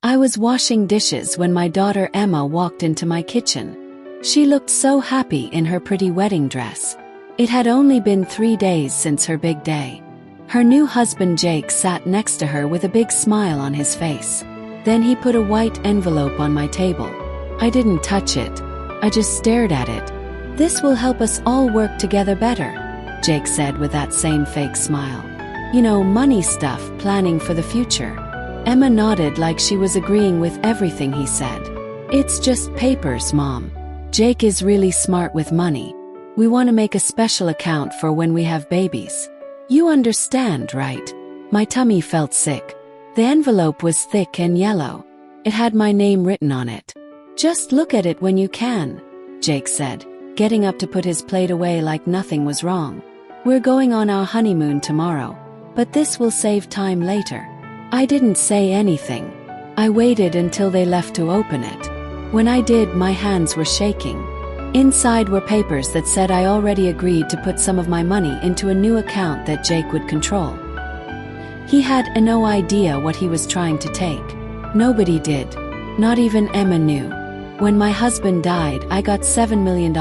I was washing dishes when my daughter Emma walked into my kitchen. She looked so happy in her pretty wedding dress. It had only been 3 days since her big day. Her new husband Jake sat next to her with a big smile on his face. Then he put a white envelope on my table. I didn't touch it. I just stared at it. "This will help us all work together better," Jake said with that same fake smile. "You know, money stuff, planning for the future." Emma nodded like she was agreeing with everything he said. "It's just papers, Mom. Jake is really smart with money. We want to make a special account for when we have babies. You understand, right?" My tummy felt sick. The envelope was thick and yellow. It had my name written on it. "Just look at it when you can," Jake said, getting up to put his plate away like nothing was wrong. "We're going on our honeymoon tomorrow, but this will save time later." I didn't say anything. I waited until they left to open it. When I did, my hands were shaking. Inside were papers that said I already agreed to put some of my money into a new account that Jake would control. He had no idea what he was trying to take. Nobody did. Not even Emma knew. When my husband died, I got $7 million.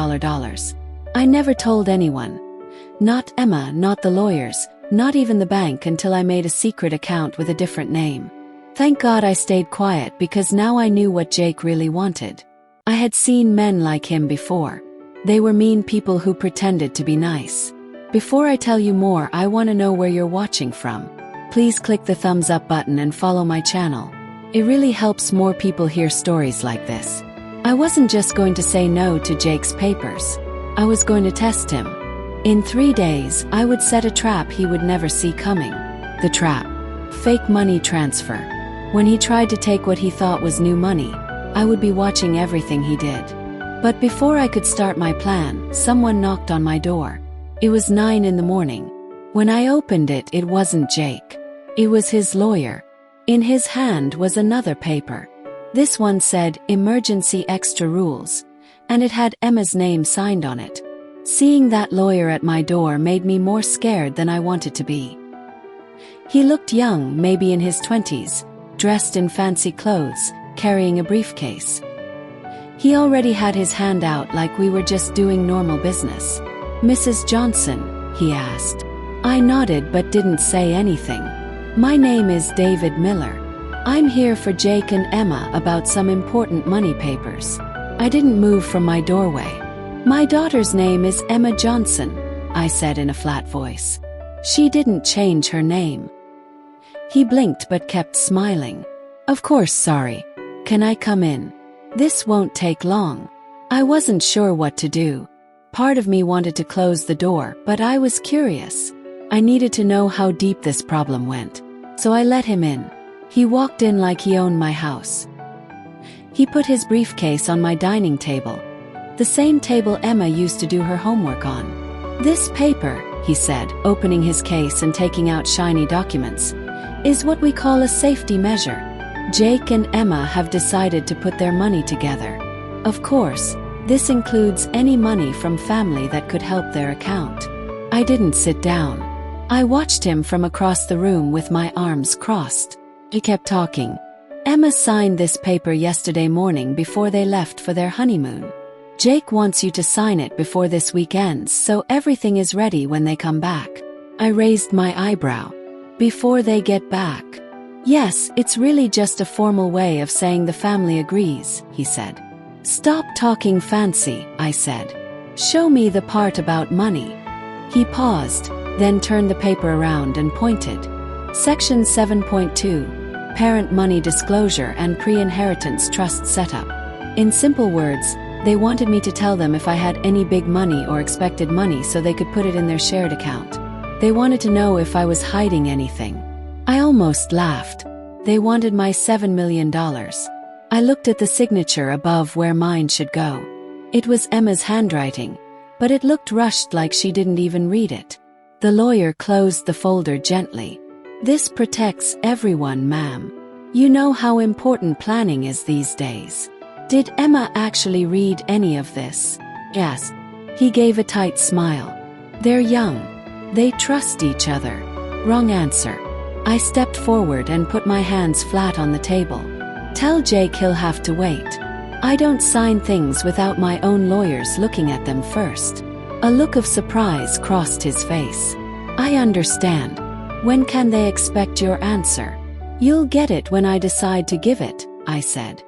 I never told anyone. Not Emma, not the lawyers, not even the bank, until I made a secret account with a different name. Thank God I stayed quiet, because now I knew what Jake really wanted. I had seen men like him before. They were mean people who pretended to be nice. Before I tell you more, I want to know where you're watching from. Please click the thumbs up button and follow my channel. It really helps more people hear stories like this. I wasn't just going to say no to Jake's papers. I was going to test him. In 3 days, I would set a trap he would never see coming. The trap: fake money transfer. When he tried to take what he thought was new money, I would be watching everything he did. But before I could start my plan, someone knocked on my door. It was 9 in the morning. When I opened it, it wasn't Jake. It was his lawyer. In his hand was another paper. This one said, "Emergency Extra Rules," and it had Emma's name signed on it. Seeing that lawyer at my door made me more scared than I wanted to be. He looked young, maybe in his 20s, dressed in fancy clothes, carrying a briefcase. He already had his hand out like we were just doing normal business. "Mrs. Johnson?" he asked. I nodded but didn't say anything. "My name is David Miller. I'm here for Jake and Emma about some important money papers." I didn't move from my doorway. "My daughter's name is Emma Johnson," I said in a flat voice. "She didn't change her name." He blinked but kept smiling. "Of course, sorry. Can I come in? This won't take long." I wasn't sure what to do. Part of me wanted to close the door, but I was curious. I needed to know how deep this problem went. So I let him in. He walked in like he owned my house. He put his briefcase on my dining table, the same table Emma used to do her homework on. "This paper," he said, opening his case and taking out shiny documents, "is what we call a safety measure. Jake and Emma have decided to put their money together. Of course, this includes any money from family that could help their account." I didn't sit down. I watched him from across the room with my arms crossed. He kept talking. "Emma signed this paper yesterday morning before they left for their honeymoon. Jake wants you to sign it before this week ends so everything is ready when they come back." I raised my eyebrow. "Before they get back?" "Yes, it's really just a formal way of saying the family agrees," he said. "Stop talking fancy," I said. "Show me the part about money." He paused, then turned the paper around and pointed. "Section 7.2, Parent Money Disclosure and Pre-Inheritance Trust Setup." In simple words, they wanted me to tell them if I had any big money or expected money so they could put it in their shared account. They wanted to know if I was hiding anything. I almost laughed. They wanted my $7 million. I looked at the signature above where mine should go. It was Emma's handwriting, but it looked rushed, like she didn't even read it. The lawyer closed the folder gently. "This protects everyone, ma'am. You know how important planning is these days." "Did Emma actually read any of this?" "Yes." He gave a tight smile. "They're young. They trust each other." "Wrong answer." I stepped forward and put my hands flat on the table. Tell Jake he'll have to wait. I don't sign things without my own lawyers looking at them first. A look of surprise crossed his face. I understand. When can they expect your answer? You'll get it when I decide to give it, I said.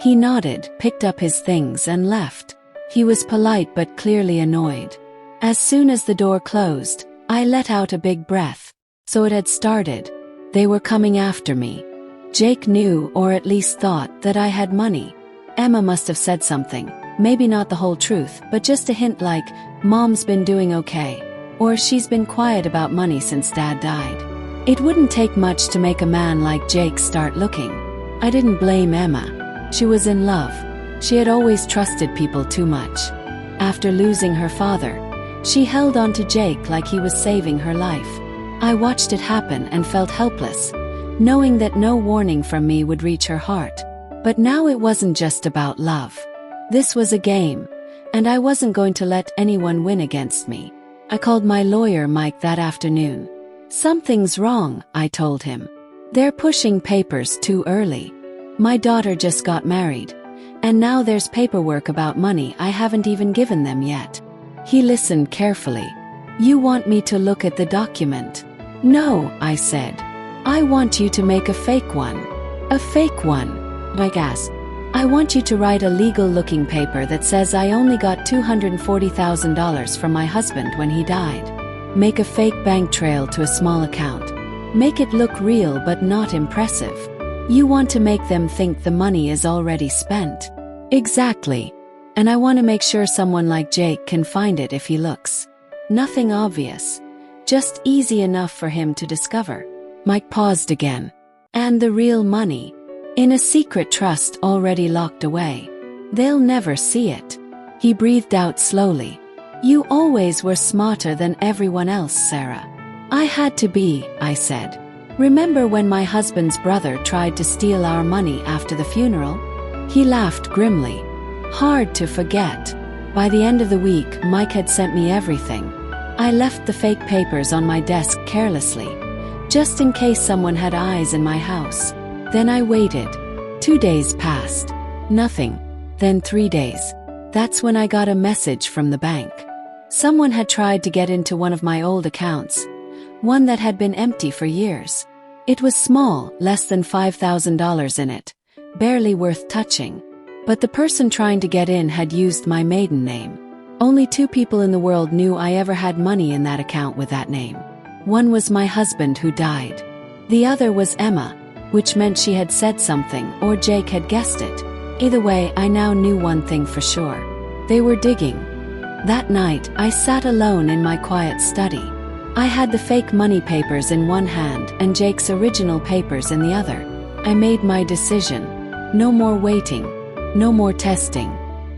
He nodded, picked up his things and left. He was polite but clearly annoyed. As soon as the door closed, I let out a big breath. So it had started. They were coming after me. Jake knew, or at least thought, that I had money. Emma must have said something, maybe not the whole truth, but just a hint like, Mom's been doing okay, or she's been quiet about money since Dad died. It wouldn't take much to make a man like Jake start looking. I didn't blame Emma. She was in love. She had always trusted people too much. After losing her father, she held on to Jake like he was saving her life. I watched it happen and felt helpless, knowing that no warning from me would reach her heart. But now it wasn't just about love. This was a game, and I wasn't going to let anyone win against me. I called my lawyer Mike that afternoon. Something's wrong, I told him. They're pushing papers too early. My daughter just got married, and now there's paperwork about money I haven't even given them yet. He listened carefully. You want me to look at the document? No, I said. I want you to make a fake one. A fake one? Mike asked. I want you to write a legal-looking paper that says I only got $240,000 from my husband when he died. Make a fake bank trail to a small account. Make it look real but not impressive. You want to make them think the money is already spent. Exactly. And I want to make sure someone like Jake can find it if he looks. Nothing obvious. Just easy enough for him to discover. Mike paused again. And the real money. In a secret trust already locked away. They'll never see it. He breathed out slowly. You always were smarter than everyone else, Sarah. I had to be, I said. Remember when my husband's brother tried to steal our money after the funeral? He laughed grimly. Hard to forget. By the end of the week, Mike had sent me everything. I left the fake papers on my desk carelessly, just in case someone had eyes in my house. Then I waited. 2 days passed. Nothing. Then 3 days. That's when I got a message from the bank. Someone had tried to get into one of my old accounts, one that had been empty for years. It was small, less than $5,000 in it, barely worth touching. But the person trying to get in had used my maiden name. Only 2 people in the world knew I ever had money in that account with that name. One was my husband who died. The other was Emma, which meant she had said something or Jake had guessed it. Either way, I now knew one thing for sure. They were digging. That night, I sat alone in my quiet study. I had the fake money papers in one hand and Jake's original papers in the other. I made my decision. No more waiting. No more testing.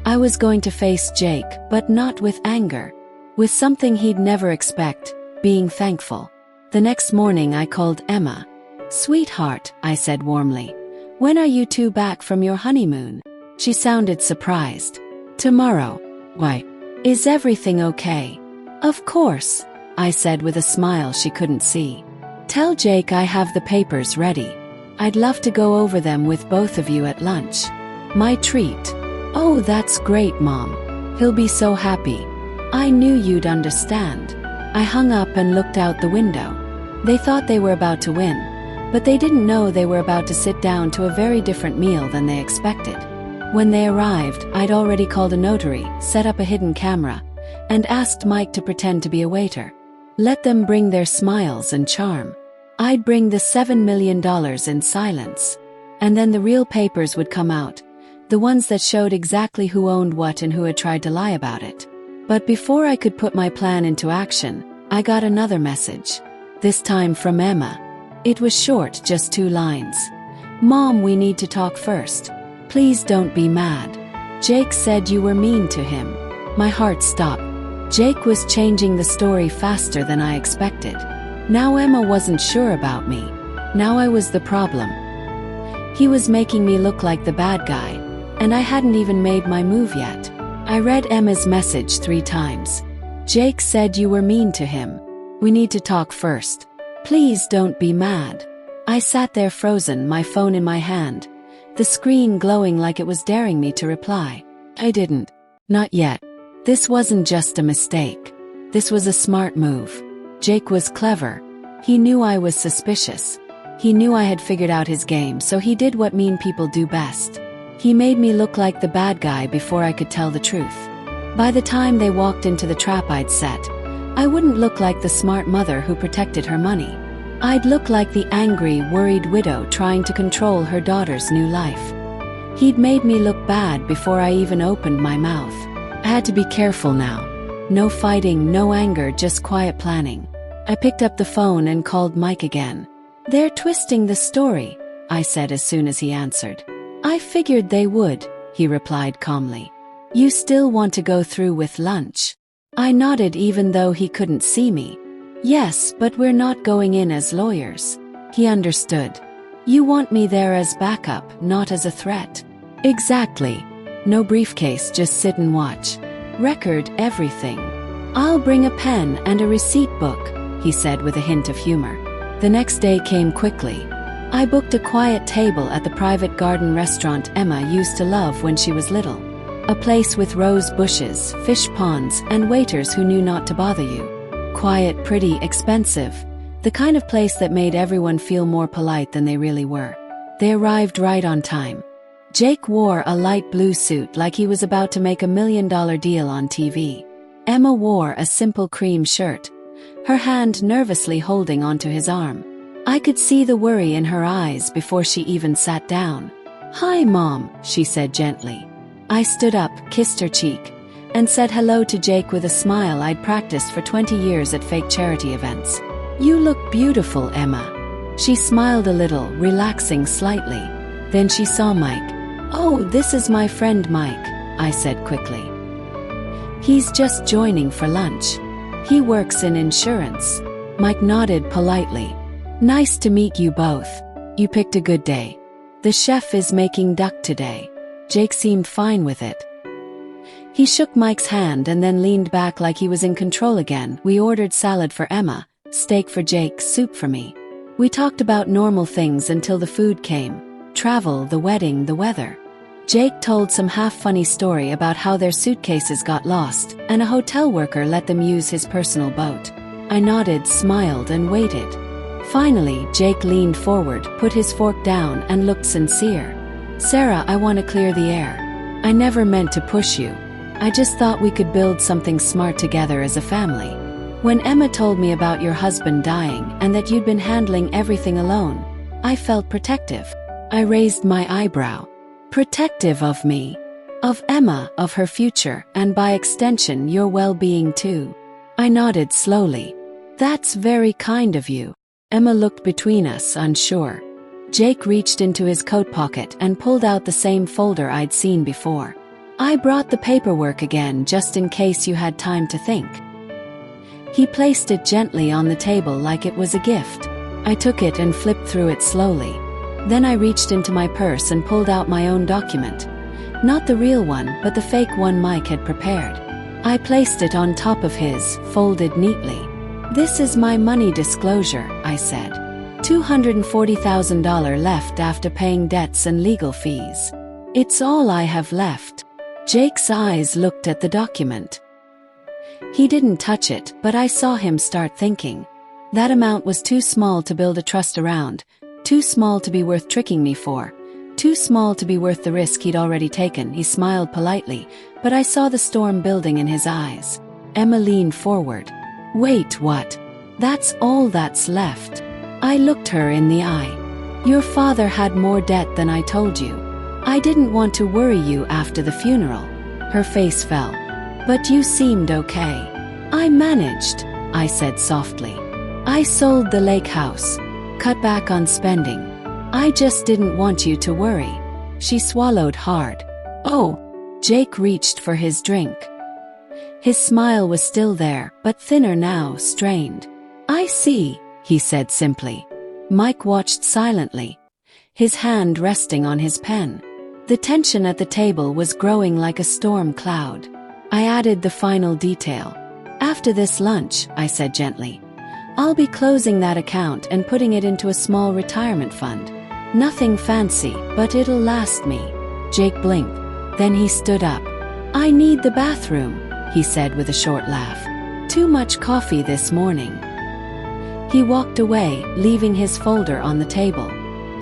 I was going to face Jake, but not with anger. With something he'd never expect, being thankful. The next morning I called Emma. Sweetheart, I said warmly. When are you 2 back from your honeymoon? She sounded surprised. Tomorrow. Why? Is everything okay? Of course, I said with a smile she couldn't see. Tell Jake I have the papers ready. I'd love to go over them with both of you at lunch. My treat. Oh, that's great, Mom. He'll be so happy. I knew you'd understand. I hung up and looked out the window. They thought they were about to win, but they didn't know they were about to sit down to a very different meal than they expected. When they arrived, I'd already called a notary, set up a hidden camera, and asked Mike to pretend to be a waiter. Let them bring their smiles and charm. I'd bring the $7 million in silence. And then the real papers would come out. The ones that showed exactly who owned what and who had tried to lie about it. But before I could put my plan into action, I got another message. This time from Emma. It was short, just 2 lines. Mom, we need to talk first. Please don't be mad. Jake said you were mean to him. My heart stopped. Jake was changing the story faster than I expected. Now Emma wasn't sure about me. Now I was the problem. He was making me look like the bad guy, and I hadn't even made my move yet. I read Emma's message 3 times. Jake said you were mean to him. We need to talk first. Please don't be mad. I sat there frozen, my phone in my hand, the screen glowing like it was daring me to reply. I didn't. Not yet. This wasn't just a mistake. This was a smart move. Jake was clever. He knew I was suspicious. He knew I had figured out his game, so he did what mean people do best. He made me look like the bad guy before I could tell the truth. By the time they walked into the trap I'd set, I wouldn't look like the smart mother who protected her money. I'd look like the angry, worried widow trying to control her daughter's new life. He'd made me look bad before I even opened my mouth. I had to be careful now. No fighting, no anger, just quiet planning. I picked up the phone and called Mike again. "They're twisting the story," I said as soon as he answered. "I figured they would," he replied calmly. "You still want to go through with lunch?" I nodded even though he couldn't see me. "Yes, but we're not going in as lawyers." He understood. "You want me there as backup, not as a threat." "Exactly. No briefcase, just sit and watch. Record everything." "I'll bring a pen and a receipt book," he said with a hint of humor. The next day came quickly. I booked a quiet table at the private garden restaurant Emma used to love when she was little. A place with rose bushes, fish ponds, and waiters who knew not to bother you. Quiet, pretty, expensive. The kind of place that made everyone feel more polite than they really were. They arrived right on time. Jake wore a light blue suit like he was about to make $1 million deal on TV. Emma wore a simple cream shirt, her hand nervously holding onto his arm. I could see the worry in her eyes before she even sat down. "Hi, Mom," she said gently. I stood up, kissed her cheek, and said hello to Jake with a smile I'd practiced for 20 years at fake charity events. "You look beautiful, Emma." She smiled a little, relaxing slightly. Then she saw Mike. "Oh, this is my friend Mike," I said quickly. "He's just joining for lunch. He works in insurance." Mike nodded politely. "Nice to meet you both. You picked a good day. The chef is making duck today." Jake seemed fine with it. He shook Mike's hand and then leaned back like he was in control again. We ordered salad for Emma, steak for Jake, soup for me. We talked about normal things until the food came. Travel, the wedding, the weather. Jake told some half-funny story about how their suitcases got lost, and a hotel worker let them use his personal boat. I nodded, smiled, and waited. Finally, Jake leaned forward, put his fork down, and looked sincere. "Sarah, I want to clear the air. I never meant to push you. I just thought we could build something smart together as a family. When Emma told me about your husband dying and that you'd been handling everything alone, I felt protective." I raised my eyebrow. "Protective of me? Of Emma, of her future, and by extension your well-being too?" I nodded slowly. "That's very kind of you." Emma looked between us, unsure. Jake reached into his coat pocket and pulled out the same folder I'd seen before. "I brought the paperwork again just in case you had time to think." He placed it gently on the table like it was a gift. I took it and flipped through it slowly. Then I reached into my purse and pulled out my own document. Not the real one, but the fake one Mike had prepared. I placed it on top of his, folded neatly. "This is my money disclosure," I said. $240,000 left after paying debts and legal fees. It's all I have left. Jake's eyes looked at the document. He didn't touch it, but I saw him start thinking. That amount was too small to build a trust around, too small to be worth tricking me for, too small to be worth the risk he'd already taken. He smiled politely, but I saw the storm building in his eyes. Emma leaned forward. "Wait, what? That's all that's left?" I looked her in the eye. "Your father had more debt than I told you. I didn't want to worry you after the funeral." Her face fell. "But you seemed okay." "I managed," I said softly. "I sold the lake house, cut back on spending. I just didn't want you to worry." She swallowed hard. "Oh." Jake reached for his drink. His smile was still there, but thinner now, strained. "I see," he said simply. Mike watched silently, his hand resting on his pen. The tension at the table was growing like a storm cloud. I added the final detail. "After this lunch," I said gently, "I'll be closing that account and putting it into a small retirement fund. Nothing fancy, but it'll last me. Jake blinked. Then he stood up. I need the bathroom, he said with a short laugh. Too much coffee this morning. He walked away, leaving his folder on the table.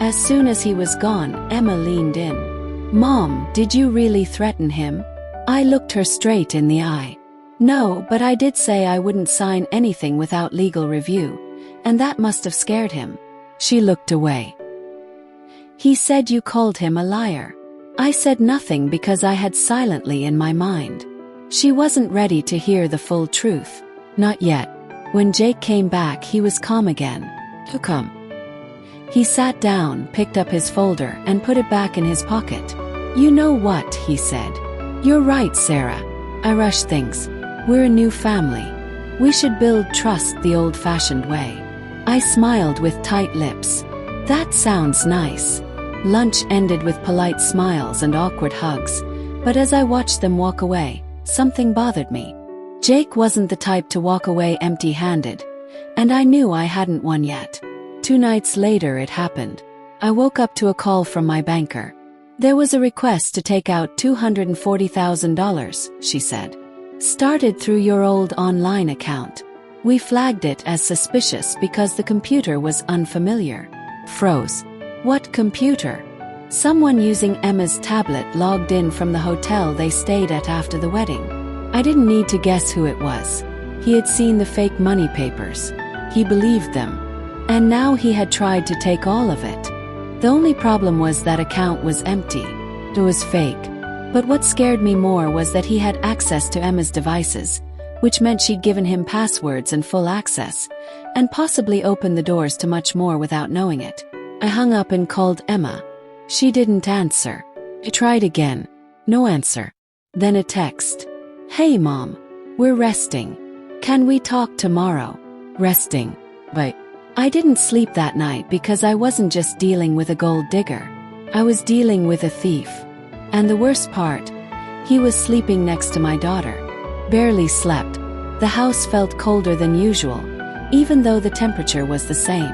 As soon as he was gone, Emma leaned in. Mom, did you really threaten him? I looked her straight in the eye. No, but I did say I wouldn't sign anything without legal review, and that must have scared him. She looked away. He said you called him a liar. I said nothing because I had silently in my mind. She wasn't ready to hear the full truth. Not yet. When Jake came back, he was calm again. Come. He sat down, picked up his folder, and put it back in his pocket. You know what, he said. You're right, Sarah. I rush things. We're a new family. We should build trust the old-fashioned way. I smiled with tight lips. That sounds nice. Lunch ended with polite smiles and awkward hugs, but as I watched them walk away, something bothered me. Jake wasn't the type to walk away empty-handed, and I knew I hadn't won yet. 2 nights later it happened. I woke up to a call from my banker. There was a request to take out $240,000, she said. Started through your old online account. We flagged it as suspicious because the computer was unfamiliar. Froze. What computer? Someone using Emma's tablet logged in from the hotel they stayed at after the wedding. I didn't need to guess who it was. He had seen the fake money papers. He believed them. And now he had tried to take all of it. The only problem was that account was empty. It was fake. But what scared me more was that he had access to Emma's devices, which meant she'd given him passwords and full access, and possibly opened the doors to much more without knowing it. I hung up and called Emma. She didn't answer. I tried again. No answer. Then a text. Hey Mom. We're resting. Can we talk tomorrow? Resting. But I didn't sleep that night because I wasn't just dealing with a gold digger. I was dealing with a thief. And the worst part, he was sleeping next to my daughter. Barely slept. The house felt colder than usual, even though the temperature was the same.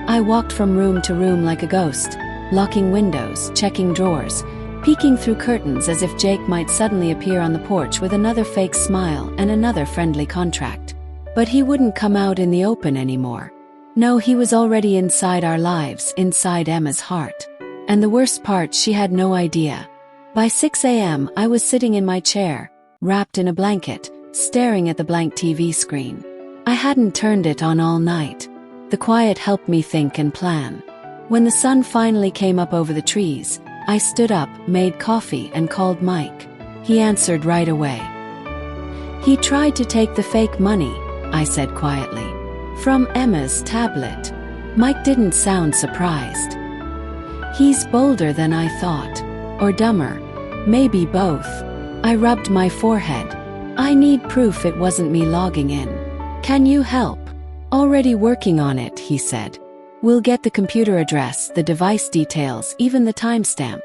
I walked from room to room like a ghost, locking windows, checking drawers, peeking through curtains as if Jake might suddenly appear on the porch with another fake smile and another friendly contract. But he wouldn't come out in the open anymore. No, he was already inside our lives, inside Emma's heart. And the worst part, she had no idea. By 6 a.m., I was sitting in my chair, wrapped in a blanket, staring at the blank TV screen. I hadn't turned it on all night. The quiet helped me think and plan. When the sun finally came up over the trees, I stood up, made coffee, and called Mike. He answered right away. He tried to take the fake money, I said quietly, from Emma's tablet. Mike didn't sound surprised. He's bolder than I thought. Or dumber. Maybe both. I rubbed my forehead. I need proof it wasn't me logging in. Can you help? Already working on it, he said. We'll get the computer address, the device details, even the timestamp.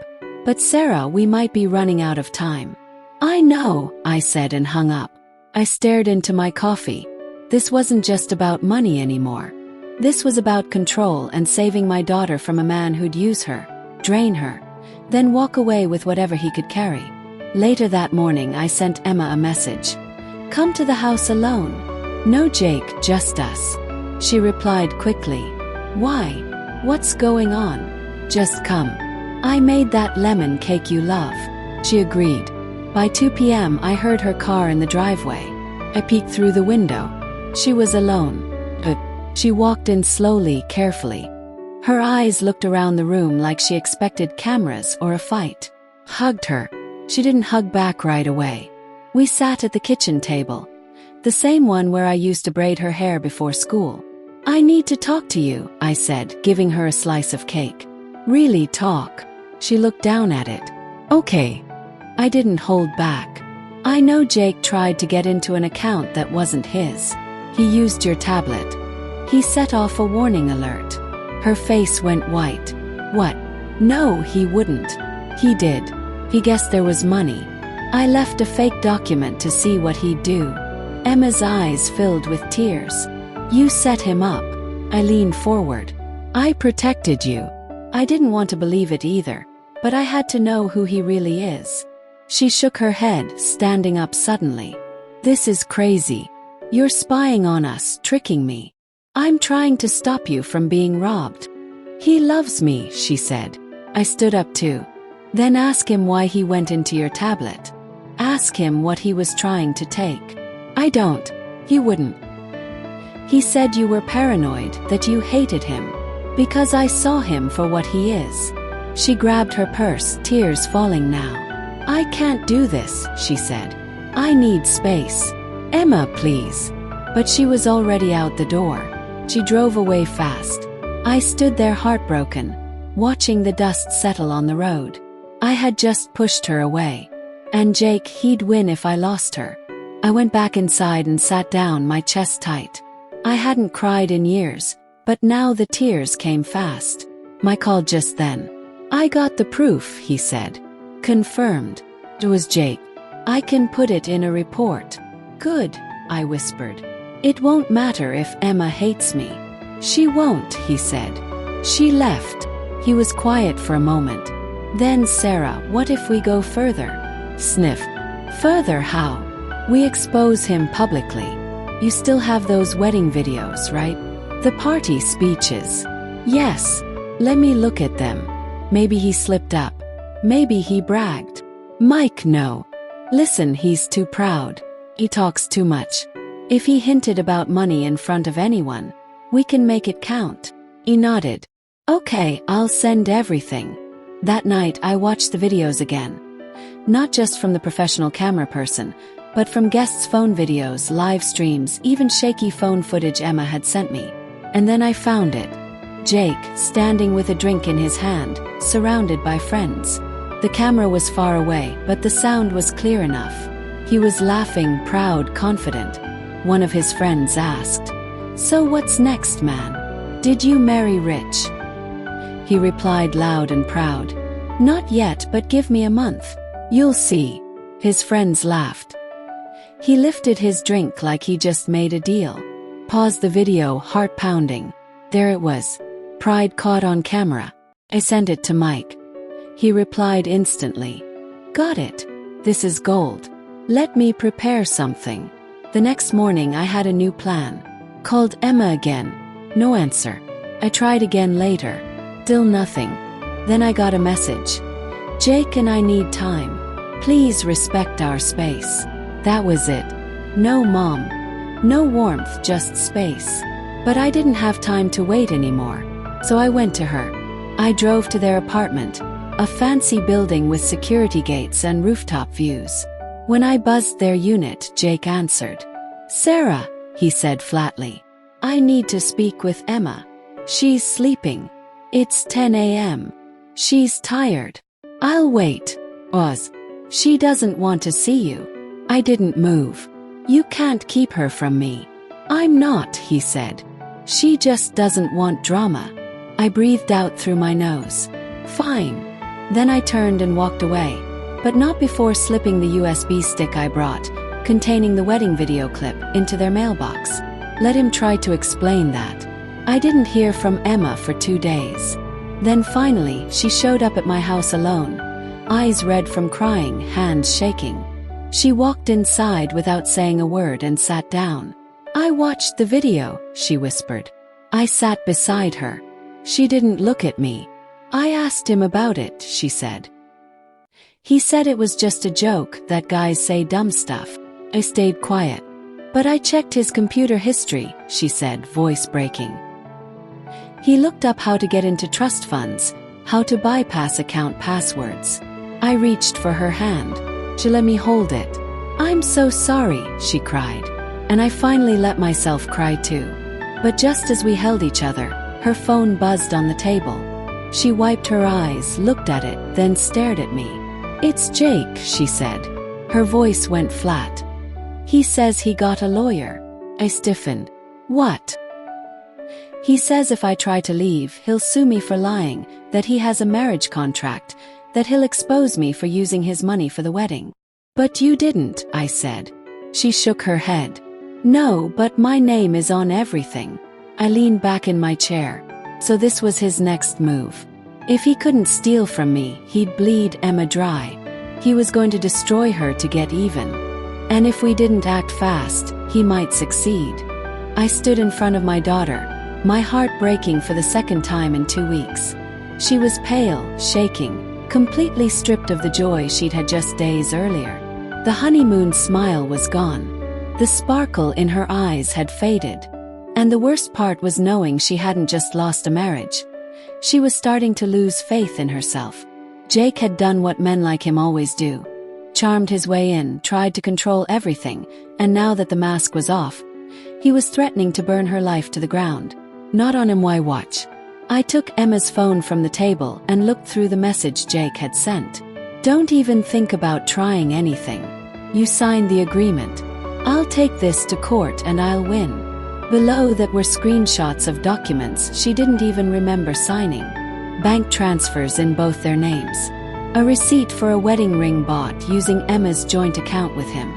But Sarah, we might be running out of time. I know, I said and hung up. I stared into my coffee. This wasn't just about money anymore. This was about control and saving my daughter from a man who'd use her, drain her, then walk away with whatever he could carry. Later that morning, I sent Emma a message. Come to the house alone. No Jake, just us. She replied quickly. Why? What's going on? Just come. I made that lemon cake you love. She agreed. By 2 p.m. I heard her car in the driveway. I peeked through the window. She was alone. But she walked in slowly, carefully. Her eyes looked around the room like she expected cameras or a fight. Hugged her. She didn't hug back right away. We sat at the kitchen table. The same one where I used to braid her hair before school. I need to talk to you, I said, giving her a slice of cake. Really talk. She looked down at it. Okay. I didn't hold back. I know Jake tried to get into an account that wasn't his. He used your tablet. He set off a warning alert. Her face went white. What? No, he wouldn't. He did. He guessed there was money. I left a fake document to see what he'd do. Emma's eyes filled with tears. You set him up. I leaned forward. I protected you. I didn't want to believe it either, but I had to know who he really is. She shook her head, standing up suddenly. This is crazy. You're spying on us, tricking me. I'm trying to stop you from being robbed. He loves me, she said. I stood up too. Then ask him why he went into your tablet. Ask him what he was trying to take. I don't. He wouldn't. He said you were paranoid, that you hated him. Because I saw him for what he is. She grabbed her purse, tears falling now. I can't do this, she said. I need space. Emma, please. But she was already out the door. She drove away fast. I stood there heartbroken, watching the dust settle on the road. I had just pushed her away. And Jake, he'd win if I lost her. I went back inside and sat down, my chest tight. I hadn't cried in years, but now the tears came fast. Mike called just then. I got the proof, he said. Confirmed. It was Jake. I can put it in a report. Good, I whispered. It won't matter if Emma hates me. She won't, he said. She left. He was quiet for a moment. Then, Sarah, what if we go further? Sniff. Further how? We expose him publicly. You still have those wedding videos, right? The party speeches. Yes. Let me look at them. Maybe he slipped up. Maybe he bragged. Mike, no. Listen, he's too proud. He talks too much. If he hinted about money in front of anyone, we can make it count. He nodded. Okay, I'll send everything. That night I watched the videos again. Not just from the professional camera person, but from guests' phone videos, live streams, even shaky phone footage Emma had sent me. And then I found it. Jake, standing with a drink in his hand, surrounded by friends. The camera was far away, but the sound was clear enough. He was laughing, proud, confident. One of his friends asked, "So what's next, man? Did you marry rich?" He replied loud and proud, "Not yet, but give me a month. You'll see." His friends laughed. He lifted his drink like he just made a deal. Paused the video, heart pounding. There it was. Pride caught on camera. I sent it to Mike. He replied instantly. Got it. This is gold. Let me prepare something. The next morning I had a new plan. Called Emma again. No answer. I tried again later. Still nothing. Then I got a message. Jake and I need time. Please respect our space. That was it. No mom. No warmth, just space. But I didn't have time to wait anymore. So I went to her. I drove to their apartment, a fancy building with security gates and rooftop views. When I buzzed their unit, Jake answered. Sarah, he said flatly. I need to speak with Emma. She's sleeping. It's 10 a.m. She's tired. I'll wait. She doesn't want to see you. I didn't move. You can't keep her from me. I'm not, he said. She just doesn't want drama. I breathed out through my nose. Fine. Then I turned and walked away, but not before slipping the USB stick I brought, containing the wedding video clip, into their mailbox. Let him try to explain that. I didn't hear from Emma for 2 days. Then finally, she showed up at my house alone, eyes red from crying, hands shaking. She walked inside without saying a word and sat down. I watched the video, she whispered. I sat beside her. She didn't look at me. I asked him about it, she said. He said it was just a joke, that guys say dumb stuff. I stayed quiet. But I checked his computer history, she said, voice breaking. He looked up how to get into trust funds, how to bypass account passwords. I reached for her hand. She let me hold it. I'm so sorry, she cried. And I finally let myself cry too. But just as we held each other, her phone buzzed on the table. She wiped her eyes, looked at it, then stared at me. It's Jake, she said. Her voice went flat. He says he got a lawyer. I stiffened. What? He says if I try to leave, he'll sue me for lying, that he has a marriage contract, that he'll expose me for using his money for the wedding. But you didn't, I said. She shook her head. No, but my name is on everything. I leaned back in my chair. So this was his next move. If he couldn't steal from me, he'd bleed Emma dry. He was going to destroy her to get even. And if we didn't act fast, he might succeed. I stood in front of my daughter, my heart breaking for the second time in 2 weeks. She was pale, shaking, completely stripped of the joy she'd had just days earlier. The honeymoon smile was gone. The sparkle in her eyes had faded. And the worst part was knowing she hadn't just lost a marriage. She was starting to lose faith in herself. Jake had done what men like him always do. Charmed his way in, tried to control everything, and now that the mask was off, he was threatening to burn her life to the ground. Not on him, why watch? I took Emma's phone from the table and looked through the message Jake had sent. Don't even think about trying anything. You signed the agreement. I'll take this to court and I'll win. Below that were screenshots of documents she didn't even remember signing. Bank transfers in both their names. A receipt for a wedding ring bought using Emma's joint account with him.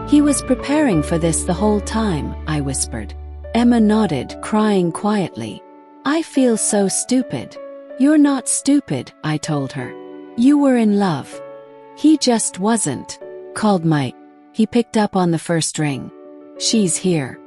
He was preparing for this the whole time, I whispered. Emma nodded, crying quietly. I feel so stupid. You're not stupid, I told her. You were in love. He just wasn't. Called Mike. He picked up on the first ring. She's here.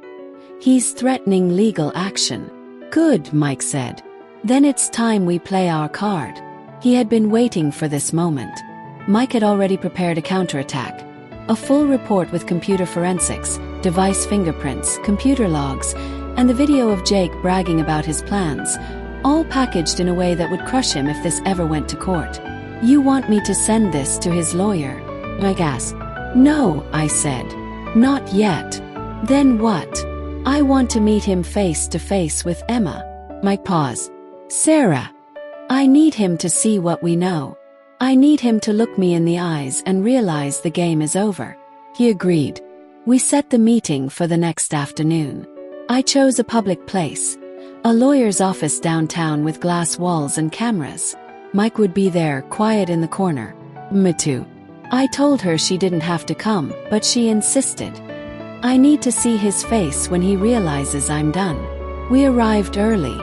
He's threatening legal action. Good, Mike said. Then it's time we play our card. He had been waiting for this moment. Mike had already prepared a counterattack. A full report with computer forensics, device fingerprints, computer logs, and the video of Jake bragging about his plans, all packaged in a way that would crush him if this ever went to court. You want me to send this to his lawyer? Mike asked. No, I said. Not yet. Then what? I want to meet him face to face with Emma. Mike paused. Sarah. I need him to see what we know. I need him to look me in the eyes and realize the game is over. He agreed. We set the meeting for the next afternoon. I chose a public place, a lawyer's office downtown with glass walls and cameras. Mike would be there, quiet in the corner. Me too. I told her she didn't have to come, but she insisted. I need to see his face when he realizes I'm done. We arrived early.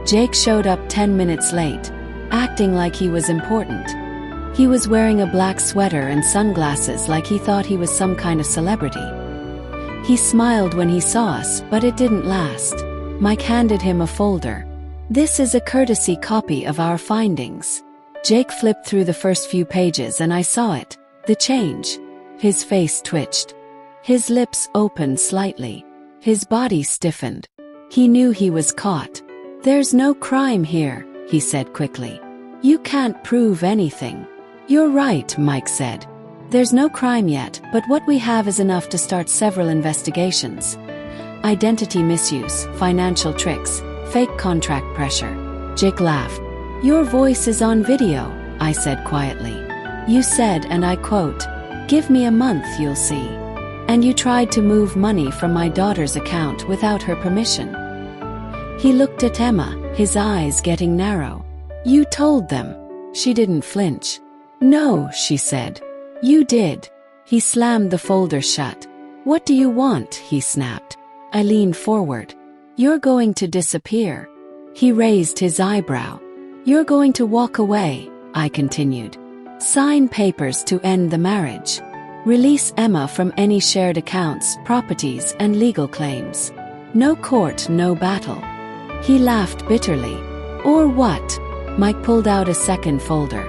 Jake showed up 10 minutes late, acting like he was important. He was wearing a black sweater and sunglasses like he thought he was some kind of celebrity. He smiled when he saw us, but it didn't last. Mike handed him a folder. This is a courtesy copy of our findings. Jake flipped through the first few pages and I saw it. The change. His face twitched. His lips opened slightly. His body stiffened. He knew he was caught. There's no crime here, he said quickly. You can't prove anything. You're right, Mike said. There's no crime yet, but what we have is enough to start several investigations. Identity misuse, financial tricks, fake contract pressure. Jake laughed. Your voice is on video, I said quietly. You said, and I quote, give me a month, you'll see. And you tried to move money from my daughter's account without her permission. He looked at Emma, his eyes getting narrow. You told them. She didn't flinch. No, she said. You did. He slammed the folder shut. What do you want? He snapped. I leaned forward. You're going to disappear. He raised his eyebrow. You're going to walk away, I continued. Sign papers to end the marriage. Release Emma from any shared accounts, properties, and legal claims. No court, no battle. He laughed bitterly. Or what? Mike pulled out a second folder.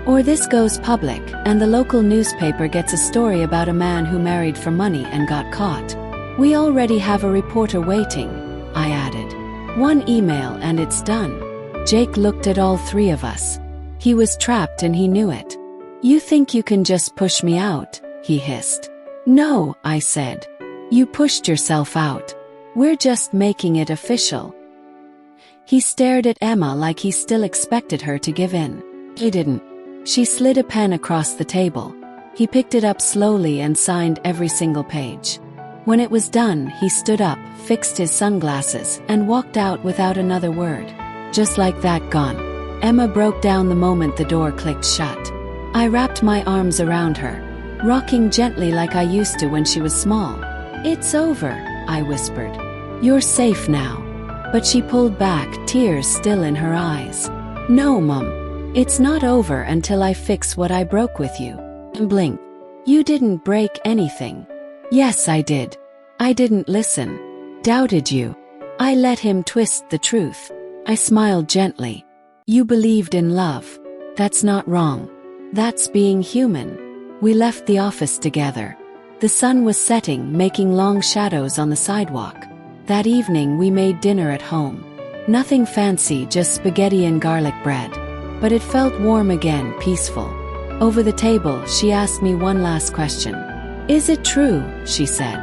Or this goes public, and the local newspaper gets a story about a man who married for money and got caught. We already have a reporter waiting, I added. One email and it's done. Jake looked at all three of us. He was trapped and he knew it. You think you can just push me out? He hissed. No, I said. You pushed yourself out. We're just making it official. He stared at Emma like he still expected her to give in. He didn't. She slid a pen across the table. He picked it up slowly and signed every single page. When it was done, he stood up, fixed his sunglasses, and walked out without another word. Just like that, gone. Emma broke down the moment the door clicked shut. I wrapped my arms around her, rocking gently like I used to when she was small. It's over, I whispered. You're safe now. But she pulled back, tears still in her eyes. No, Mum. It's not over until I fix what I broke with you. Blink. You didn't break anything. Yes, I did. I didn't listen. Doubted you. I let him twist the truth. I smiled gently. You believed in love. That's not wrong. That's being human. We left the office together. The sun was setting, making long shadows on the sidewalk. That evening we made dinner at home. Nothing fancy, just spaghetti and garlic bread. But it felt warm again, peaceful. Over the table, she asked me one last question. Is it true, she said.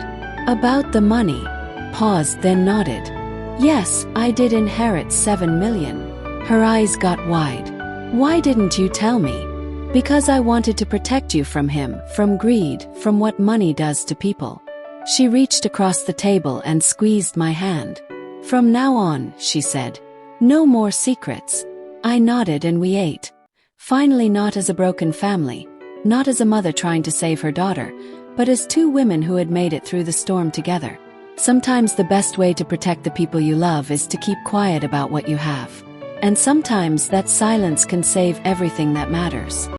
About the money. Paused, then nodded. Yes, I did inherit 7 million. Her eyes got wide. Why didn't you tell me? Because I wanted to protect you from him, from greed, from what money does to people. She reached across the table and squeezed my hand. From now on, she said, no more secrets. I nodded and we ate. Finally, not as a broken family, not as a mother trying to save her daughter, but as two women who had made it through the storm together. Sometimes the best way to protect the people you love is to keep quiet about what you have. And sometimes that silence can save everything that matters.